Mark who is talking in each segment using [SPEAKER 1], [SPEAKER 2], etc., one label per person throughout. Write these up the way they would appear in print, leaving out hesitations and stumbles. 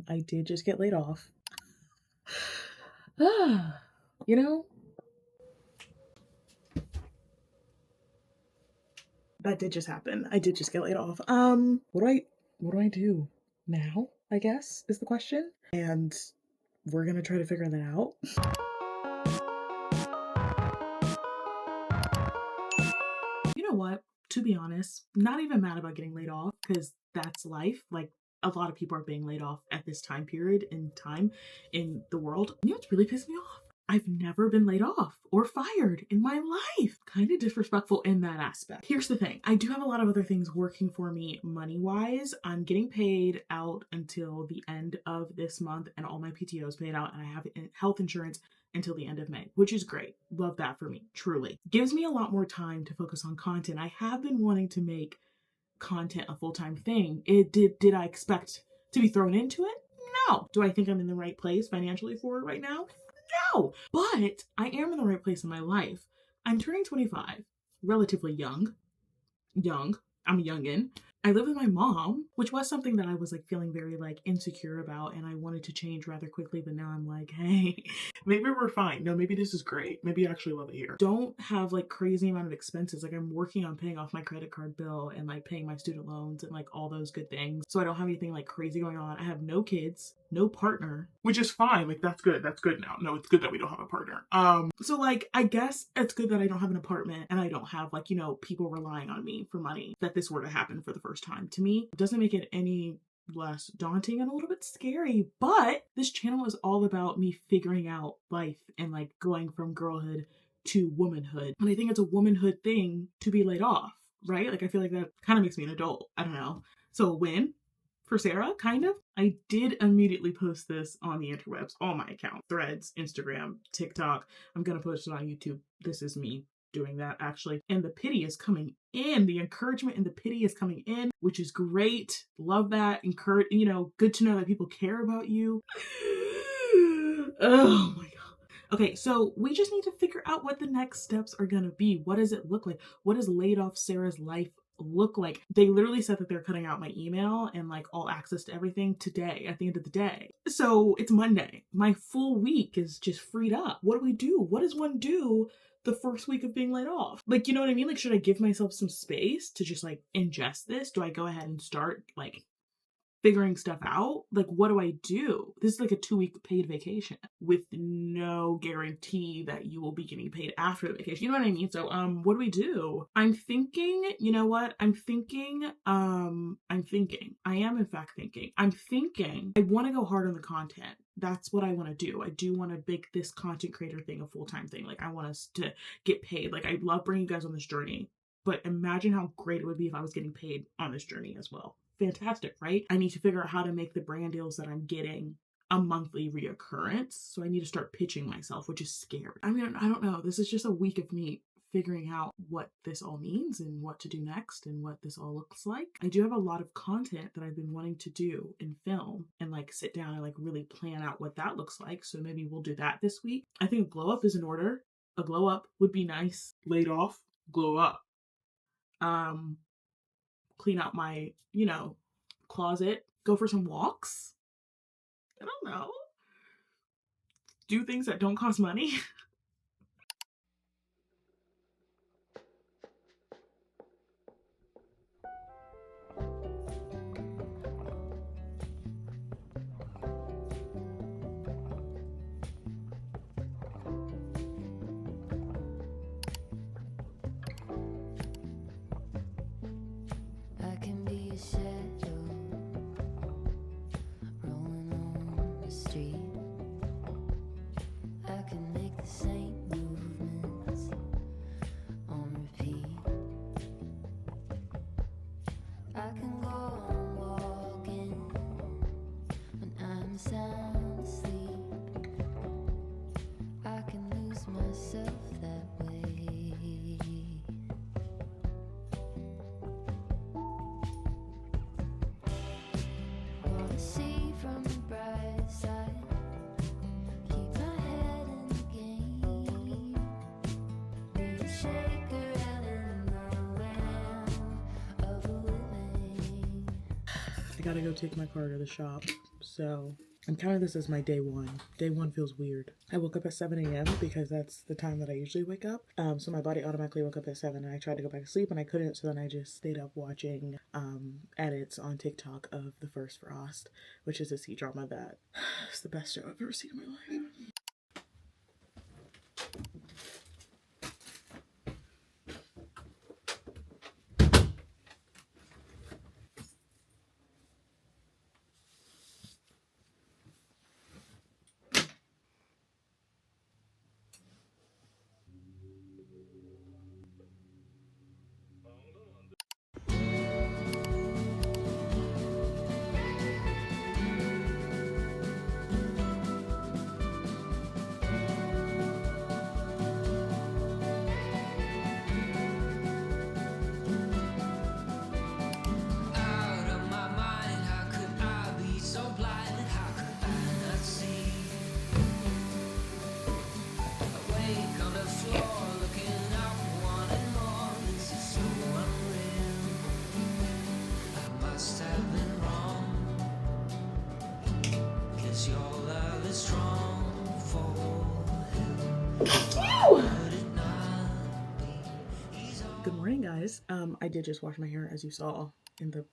[SPEAKER 1] I did just get laid off. You know, that did just happen. I did just get laid off. What do I do now, I guess, is the question. And we're gonna try to figure that out. You know what? To be honest, not even mad about getting laid off, because that's life. Like, a lot of people are being laid off at this time period in time in the world. You know what's really pissed me off? I've never been laid off or fired in my life. Kind of disrespectful in that aspect. Here's the thing. I do have a lot of other things working for me money-wise. I'm getting paid out until the end of this month, and all my PTO is paid out, and I have health insurance until the end of May, which is great. Love that for me, truly. Gives me a lot more time to focus on content. I have been wanting to make content a full-time thing. Did I expect to be thrown into it? No. Do I think I'm in the right place financially for it right now? No. But I am in the right place in my life. I'm turning 25, relatively young. I'm a youngin'. I live with my mom, which was something that I was like feeling very like insecure about, and I wanted to change rather quickly, but now I'm like, hey, maybe we're fine. No, maybe this is great. Maybe I actually love it here. Don't have like crazy amount of expenses. Like, I'm working on paying off my credit card bill and like paying my student loans and like all those good things. So I don't have anything like crazy going on. I have no kids, no partner, which is fine. Like, that's good. That's good now. No, it's good that we don't have a partner. So like, I guess it's good that I don't have an apartment and I don't have like, you know, people relying on me for money, that this were to happen for the first time. To me, it doesn't make it any less daunting and a little bit scary, but this channel is all about me figuring out life and like going from girlhood to womanhood. And I think it's a womanhood thing to be laid off, right? Like, I feel like that kind of makes me an adult. I don't know. So a win for Sera, kind of. I did immediately post this on the interwebs, all my accounts, Threads, Instagram, TikTok. I'm gonna post it on YouTube. This is me doing that, actually. And the pity is coming in. The encouragement and the pity is coming in, which is great. Love that. Encourage, you know, good to know that people care about you. Oh my god. Okay, so we just need to figure out what the next steps are gonna be. What does it look like? What does laid off Sera's life look like? They literally said that they're cutting out my email and like all access to everything today at the end of the day. So it's Monday. My full week is just freed up. What do we do? What does one do the first week of being laid off? Like, you know what I mean? Like, should I give myself some space to just like ingest this? Do I go ahead and start like figuring stuff out? Like, what do I do? This is like a 2-week paid vacation with no guarantee that you will be getting paid after the vacation. You know what I mean? So, what do we do? I'm thinking, you know what? I am in fact thinking. I want to go hard on the content. That's what I want to do. I do want to make this content creator thing a full-time thing. Like, I want us to get paid. Like, I love bringing you guys on this journey, but imagine how great it would be if I was getting paid on this journey as well. Fantastic, right? I need to figure out how to make the brand deals that I'm getting a monthly reoccurrence. So I need to start pitching myself, which is scary. I mean, I don't know. This is just a week of me figuring out what this all means and what to do next and what this all looks like. I do have a lot of content that I've been wanting to do and film and like sit down and like really plan out what that looks like. So maybe we'll do that this week. I think a glow up is in order. A glow up would be nice. Laid off, glow up. Clean out my, you know, closet, go for some walks. I don't know. Do things that don't cost money.
[SPEAKER 2] I can be a shadow rolling on the street. I can make the same movements on repeat. I can go on walking when I'm sound asleep. I can lose myself that way. Wanna see from the bright side. Keep my head in the game. Be a shaker out in the land of the living.
[SPEAKER 1] I gotta go take my car to the shop. So I'm counting this as my day one. Day one feels weird. I woke up at 7 a.m. because that's the time that I usually wake up. So my body automatically woke up at 7 and I tried to go back to sleep and I couldn't. So then I just stayed up watching edits on TikTok of The First Frost, which is a sea drama that is the best show I've ever seen in my life.
[SPEAKER 2] Out of my mind, how could I be so blind? How could I not see? Awake on the floor, looking up, wanting more. This is so unreal. I must have been wrong. 'Cause your love is strong for him. Could it not be? He's all
[SPEAKER 1] Good morning, guys. I did just wash my hair, as you saw in the.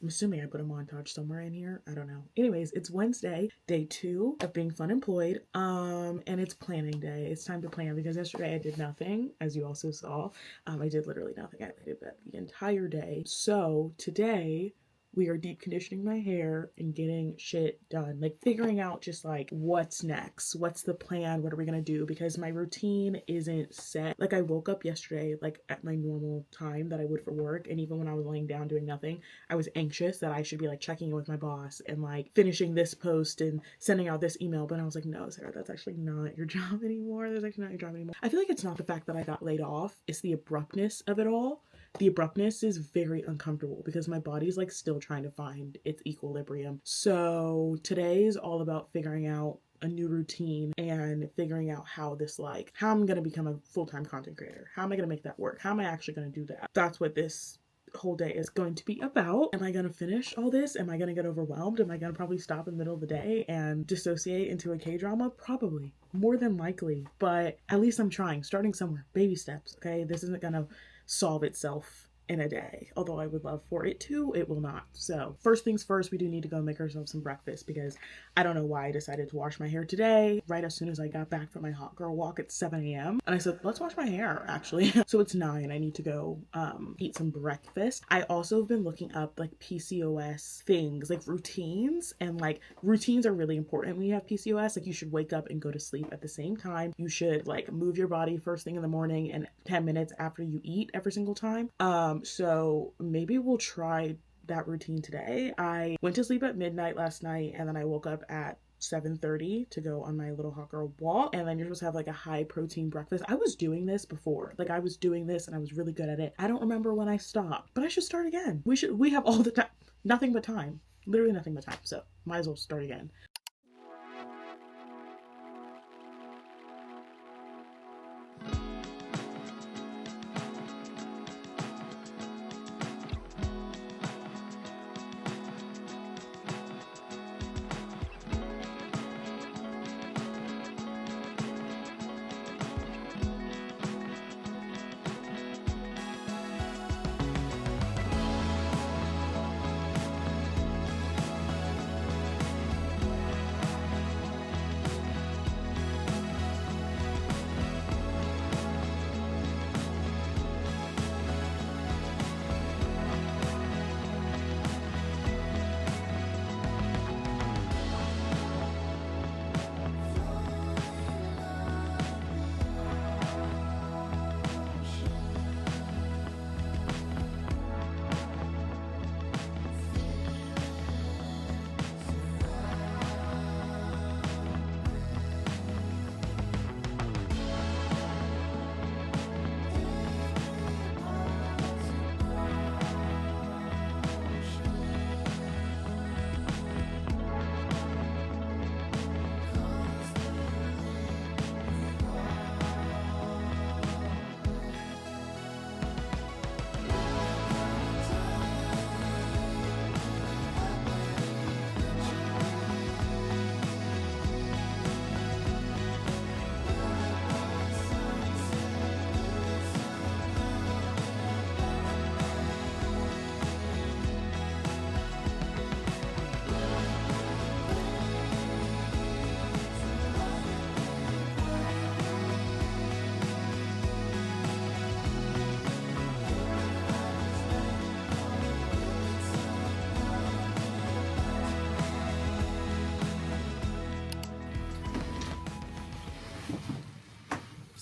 [SPEAKER 1] I'm assuming I put a montage somewhere in here. I don't know. Anyways, it's Wednesday, day 2 of being funemployed. And it's planning day. It's time to plan because yesterday I did nothing, as you also saw. I did literally nothing. I did that the entire day. So today we are deep conditioning my hair and getting shit done, like figuring out just like what's next, what's the plan, what are we gonna do, because my routine isn't set. Like I woke up yesterday like at my normal time that I would for work, and even when I was laying down doing nothing, I was anxious that I should be like checking in with my boss and like finishing this post and sending out this email, but I was like, no, Sarah, that's actually not your job anymore. That's actually not your job anymore. I feel like it's not the fact that I got laid off, it's the abruptness of it all. The abruptness is very uncomfortable because my body's like still trying to find its equilibrium. So today is all about figuring out a new routine and figuring out how I'm going to become a full-time content creator. How am I going to make that work? How am I actually going to do that? That's what this whole day is going to be about. Am I going to finish all this? Am I going to get overwhelmed? Am I going to probably stop in the middle of the day and dissociate into a K-drama? Probably. More than likely. But at least I'm trying. Starting somewhere. Baby steps, okay? This isn't going to solve itself in a day. Although I would love for it to, it will not. So first things first, we do need to go make ourselves some breakfast because I don't know why I decided to wash my hair today, right as soon as I got back from my hot girl walk at 7 a.m. And I said, let's wash my hair actually. So it's 9. I need to go eat some breakfast. I also have been looking up like PCOS things, like routines, and like routines are really important when you have PCOS. Like you should wake up and go to sleep at the same time. You should like move your body first thing in the morning and 10 minutes after you eat every single time. So maybe we'll try that routine today. I went to sleep at midnight last night and then I woke up at 7:30 to go on my little hot girl walk, and then you're supposed to have like a high protein breakfast. I was doing this before. Like I was doing this and I was really good at it. I don't remember when I stopped, but I should start again. We have all the time. Nothing but time. Literally nothing but time. So might as well start again.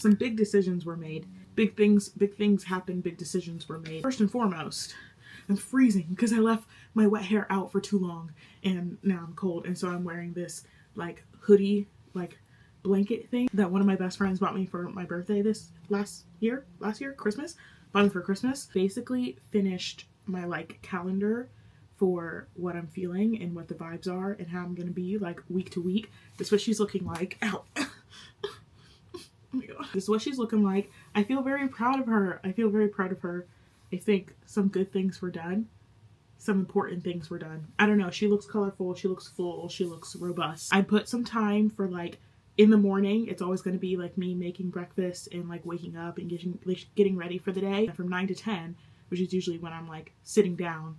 [SPEAKER 1] some big decisions were made. Big things happened, big decisions were made. First and foremost, I'm freezing because I left my wet hair out for too long and now I'm cold. And so I'm wearing this like hoodie, like blanket thing that one of my best friends bought me for my birthday this last year, Christmas. Bought me for Christmas. Basically finished my like calendar for what I'm feeling and what the vibes are and how I'm gonna be like week to week. This is what she's looking like. Ow. Oh my god. This is what she's looking like. I feel very proud of her. I think some good things were done. Some important things were done. I don't know. She looks colorful. She looks full. She looks robust. I put some time for like in the morning. It's always going to be like me making breakfast and like waking up and getting ready for the day. From 9 to 10, which is usually when I'm like sitting down,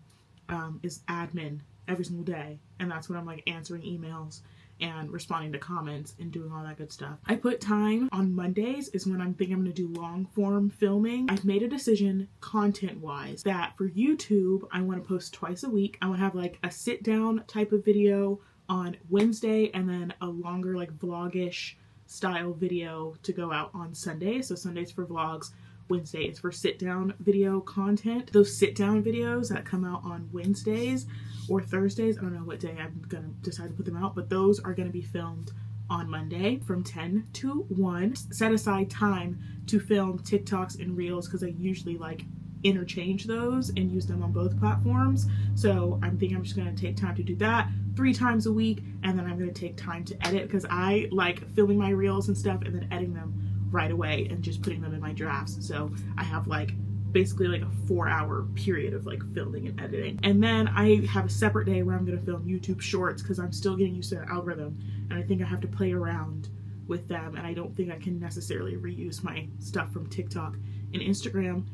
[SPEAKER 1] is admin every single day. And that's when I'm like answering emails and responding to comments and doing all that good stuff. I put time on Mondays is when I'm thinking I'm going to do long form filming. I've made a decision content wise that for YouTube, I want to post twice a week. I want to have like a sit down type of video on Wednesday and then a longer like vlogish style video to go out on Sunday. So Sunday's for vlogs, Wednesday is for sit down video content. Those sit down videos that come out on Wednesdays or Thursdays, I don't know what day I'm gonna decide to put them out, but those are gonna be filmed on Monday from 10 to 1. Set aside time to film TikToks and Reels because I usually like interchange those and use them on both platforms. So I'm thinking I'm just gonna take time to do that 3 times a week, and then I'm gonna take time to edit because I like filming my Reels and stuff and then editing them right away and just putting them in my drafts. So I have like basically like a 4-hour period of like filming and editing. And then I have a separate day where I'm gonna film YouTube shorts because I'm still getting used to the algorithm and I think I have to play around with them, and I don't think I can necessarily reuse my stuff from TikTok and Instagram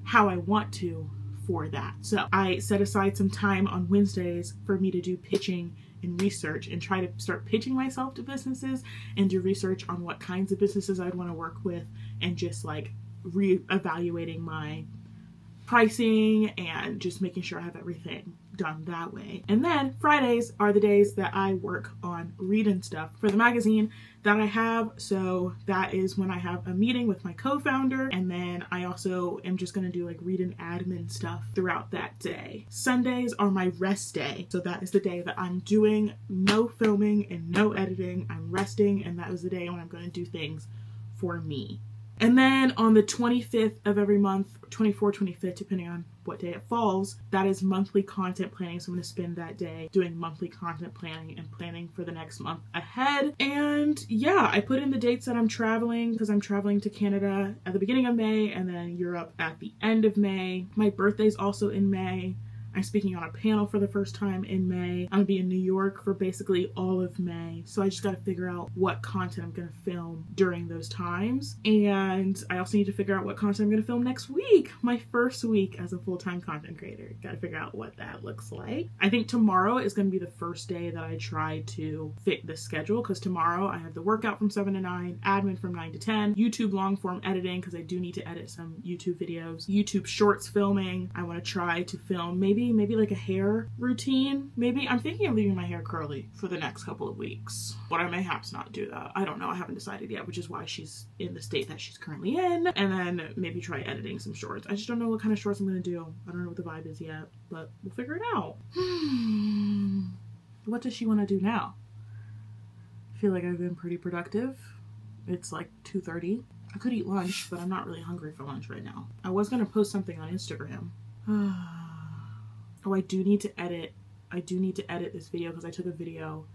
[SPEAKER 1] how I want to for that. So I set aside some time on Wednesdays for me to do pitching and research and try to start pitching myself to businesses and do research on what kinds of businesses I'd want to work with and just like re-evaluating my pricing and just making sure I have everything done that way. And then Fridays are the days that I work on reading stuff for the magazine that I have. So that is when I have a meeting with my co-founder, and then I also am just going to do like read and admin stuff throughout that day. Sundays are my rest day. So that is the day that I'm doing no filming and no editing. I'm resting, and that is the day when I'm going to do things for me. And then on the 25th of every month, 24th, 25th, depending on what day it falls, that is monthly content planning. So I'm going to spend that day doing monthly content planning and planning for the next month ahead. And yeah, I put in the dates that I'm traveling because I'm traveling to Canada at the beginning of May and then Europe at the end of May. My birthday's also in May. I'm speaking on a panel for the first time in May. I'm gonna be in New York for basically all of May. So I just gotta figure out what content I'm gonna film during those times. And I also need to figure out what content I'm gonna film next week. My first week as a full-time content creator. Gotta figure out what that looks like. I think tomorrow is gonna be the first day that I try to fit the schedule, because tomorrow I have the workout from 7 to 9, admin from 9 to 10, YouTube long form editing, because I do need to edit some YouTube videos, YouTube shorts filming. I wanna try to film maybe like a hair routine. Maybe I'm thinking of leaving my hair curly for the next couple of weeks, but I may have to not do that. I don't know. I haven't decided yet, which is why she's in the state that she's currently in. And then maybe try editing some shorts. I just don't know what kind of shorts I'm gonna do. I don't know what the vibe is yet, but we'll figure it out. What does she want to do now? I feel like I've been pretty productive. It's like 2:30. I could eat lunch, but I'm not really hungry for lunch right now. I was gonna post something on Instagram. Oh, I do need to edit this video because I took a video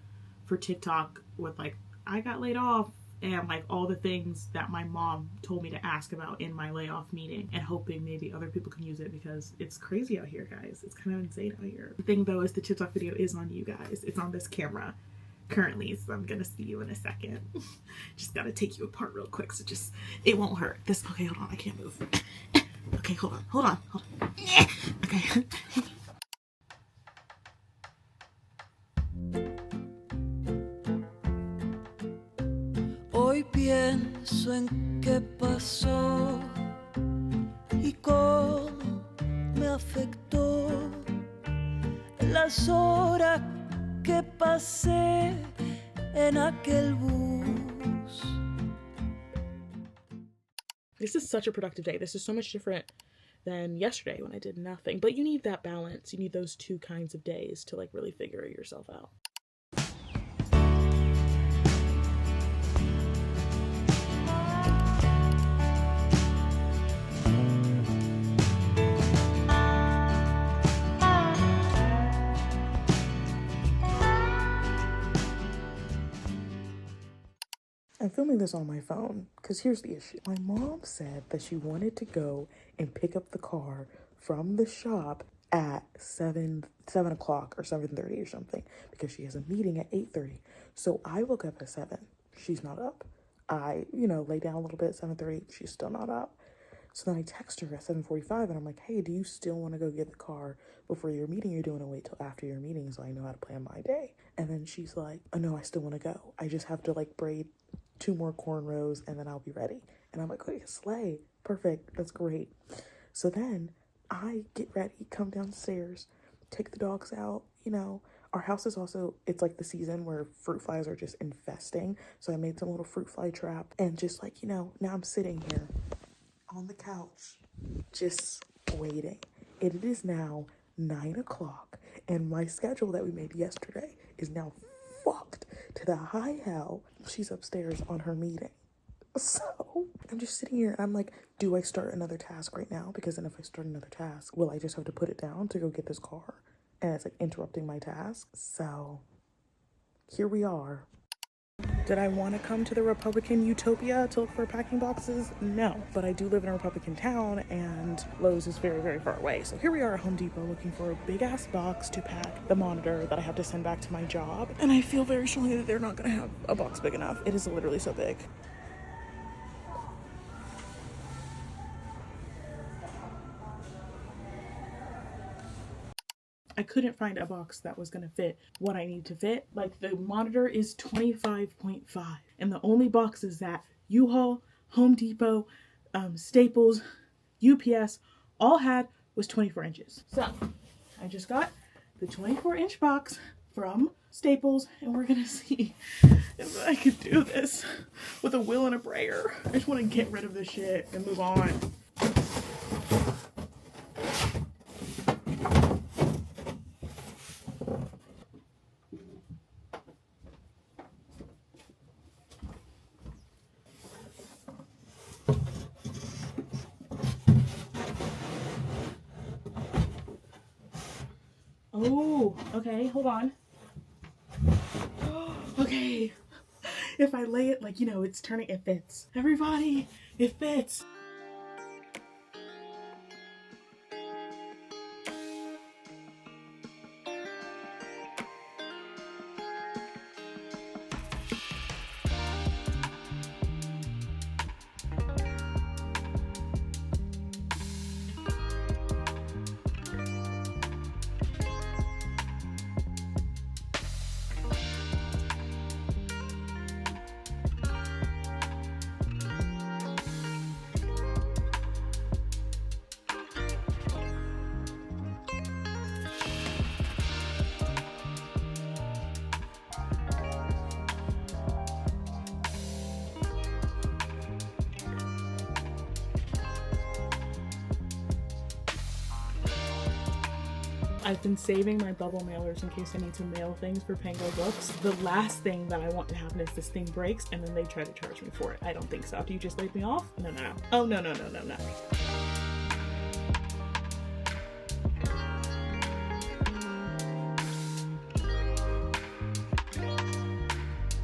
[SPEAKER 1] for TikTok with like, I got laid off and like all the things that my mom told me to ask about in my layoff meeting, and hoping maybe other people can use it because it's crazy out here, guys. It's kind of insane out here. The thing though is the TikTok video is on you guys. It's on this camera currently, so I'm gonna see you in a second. Just gotta take you apart real quick, so just, it won't hurt. Okay, hold on, I can't move. Okay, hold on. Okay.
[SPEAKER 3] Hoy pienso en qué pasó y cómo me afectó las horas que pasé en aquel bus.
[SPEAKER 1] This is such a productive day. This is so much different than yesterday when I did nothing. But you need that balance. You need those two kinds of days to like really figure yourself out. I'm filming this on my phone because here's the issue. My mom said that she wanted to go and pick up the car from the shop at 7 o'clock or 7:30 or something because she has a meeting at 8:30. So I woke up at 7. She's not up. I, lay down a little bit at 7:30. She's still not up. So then I text her at 7:45 and I'm like, hey, do you still want to go get the car before your meeting? You're doing to wait till after your meeting so I know how to plan my day. And then she's like, oh no, I still want to go. I just have to like braid 2 more cornrows and then I'll be ready. And I'm like, okay, slay. Perfect. That's great. So then I get ready, come downstairs, take the dogs out. Our house is also, it's like the season where fruit flies are just infesting. So I made some little fruit fly trap and just like, now I'm sitting here on the couch, just waiting. It is now 9 o'clock and my schedule that we made yesterday is now fucked to the high hell. She's upstairs on her meeting. So I'm just sitting here and I'm like, do I start another task right now? Because then if I start another task, will I just have to put it down to go get this car? And it's like interrupting my task. So here we are. Did I want to come to the Republican utopia to look for packing boxes? No, but I do live in a Republican town and Lowe's is very, very far away. So here we are at Home Depot looking for a big ass box to pack the monitor that I have to send back to my job. And I feel very strongly that they're not going to have a box big enough. It is literally so big. I couldn't find a box that was going to fit what I need to fit. Like the monitor is 25.5 and the only boxes that U-Haul, Home Depot, Staples, UPS all had was 24 inches. So I just got the 24-inch box from Staples and we're going to see if I could do this with a will and a prayer. I just want to get rid of this shit and move on. Oh, okay, hold on. Okay. If I lay it like, it's turning, it fits. Everybody, it fits. I've been saving my bubble mailers in case I need to mail things for Pango Books. The last thing that I want to happen is this thing breaks and then they try to charge me for it. I don't think so. Do you just laid me off? No. Oh, no.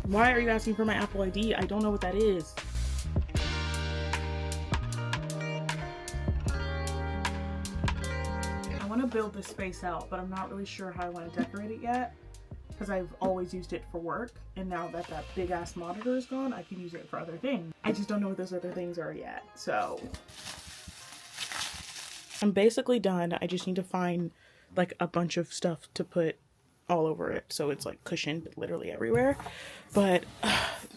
[SPEAKER 1] Why are you asking for my Apple ID? I don't know what that is. I want to build this space out, but I'm not really sure how I want to decorate it yet because I've always used it for work, and now that that big ass monitor is gone, I can use it for other things. I just don't know what those other things are yet, so I'm basically done. I just need to find like a bunch of stuff to put all over it so it's like cushioned literally everywhere, but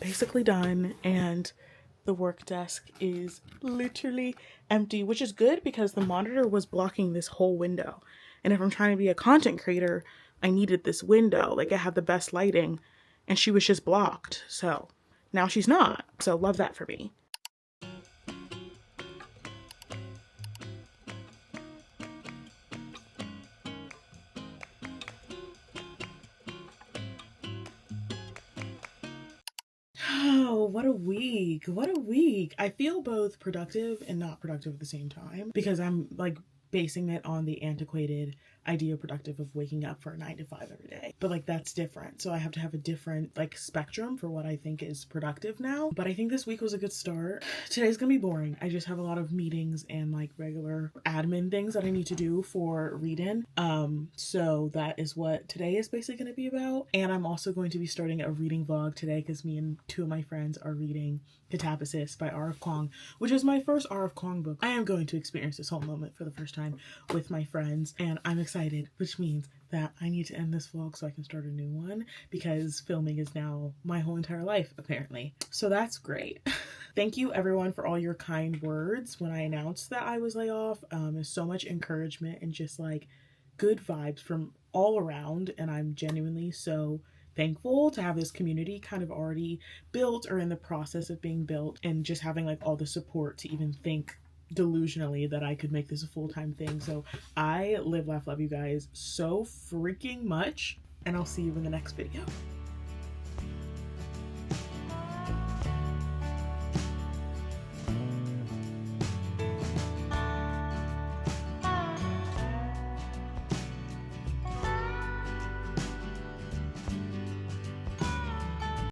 [SPEAKER 1] basically done. And the work desk is literally empty, which is good because the monitor was blocking this whole window, and if I'm trying to be a content creator, I needed this window. Like, I had the best lighting and she was just blocked, so now she's not. So love that for me. Oh, what a week. What a week. I feel both productive and not productive at the same time because I'm like basing it on the antiquated idea productive of waking up for a 9 to 5 every day. But like that's different. So I have to have a different like spectrum for what I think is productive now. But I think this week was a good start. Today's gonna be boring. I just have a lot of meetings and like regular admin things that I need to do for reading. So that is what today is basically gonna be about. And I'm also going to be starting a reading vlog today because me and two of my friends are reading Katabasis by R. F. Kuang, which is my first R. F. Kuang book. I am going to experience this whole moment for the first time with my friends, and I'm excited, which means that I need to end this vlog so I can start a new one because filming is now my whole entire life, apparently. So that's great. Thank you everyone for all your kind words when I announced that I was laid off. There's so much encouragement and just like good vibes from all around, and I'm genuinely so thankful to have this community kind of already built or in the process of being built, and just having like all the support to even think delusionally that I could make this a full-time thing. So I live, laugh, love you guys so freaking much, and I'll see you in the next video.